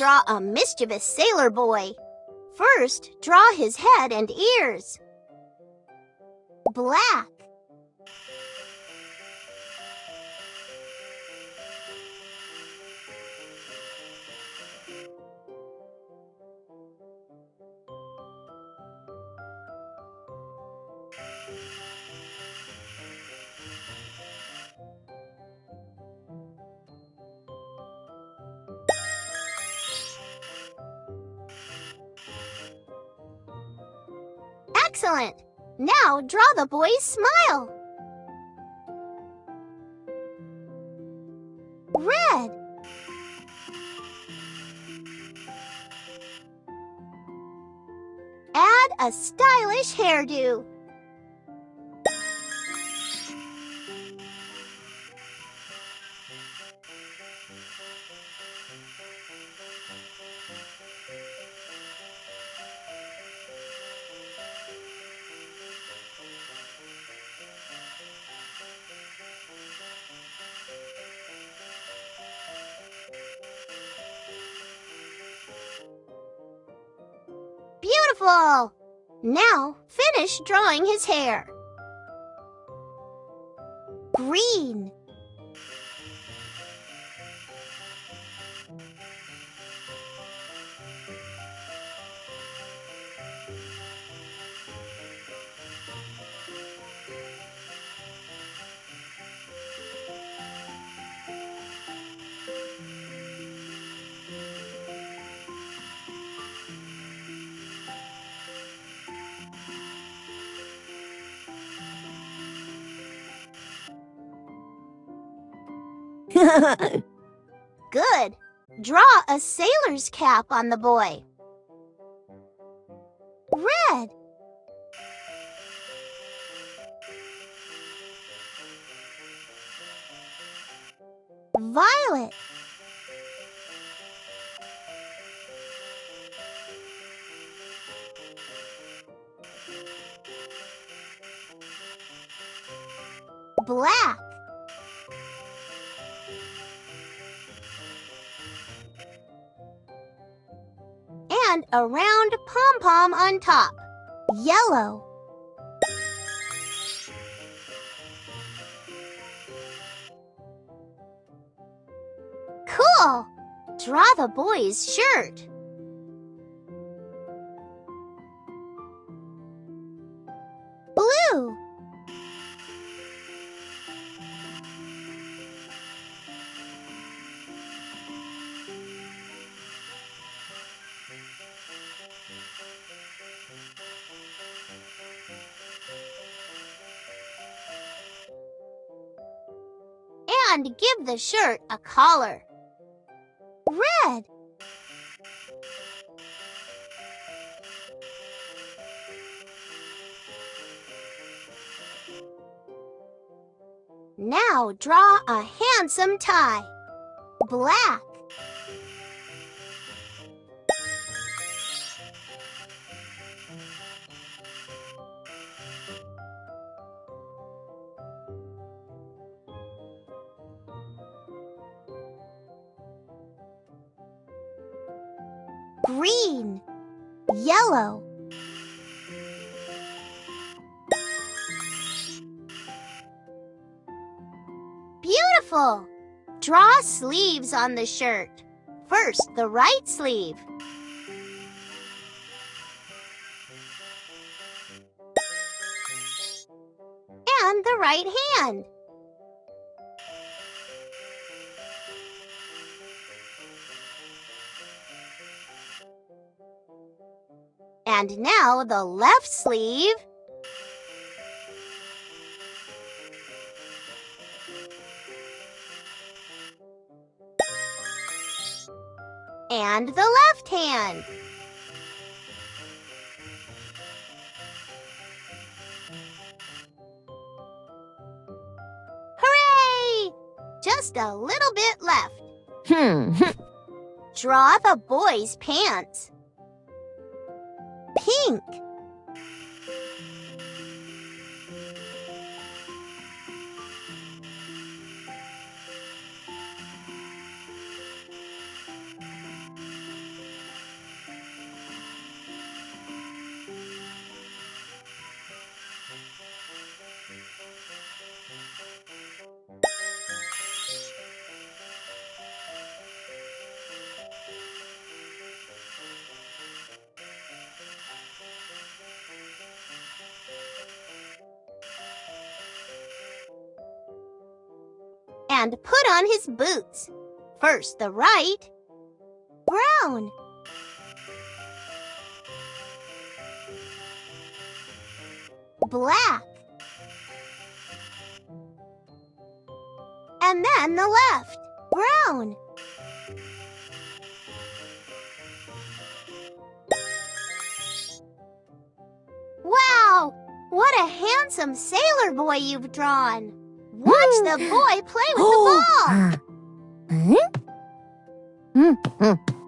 draw a mischievous sailor boy. First, draw his head and ears. Black. Excellent! Now draw the boy's smile. Red. Add a stylish hairdo. Beautiful! Now finish drawing his hair. Green. Good. Draw a sailor's cap on the boy. Red. Violet. Black. And a round pom-pom on top. Yellow. Cool! Draw the boy's shirt. Blue. And give the shirt a collar. Red. Now draw a handsome tie. Black. Green. Yellow. Beautiful! Draw sleeves on the shirt. First, the right sleeve. And the right hand. And now the left sleeve. And the left hand. Hooray! Just a little bit left. Draw the boy's pants. Pink. and put on his boots. First the right. Brown. Black. And then the left. Brown. Wow! What a handsome sailor boy you've drawn. Watch the boy play with the ball.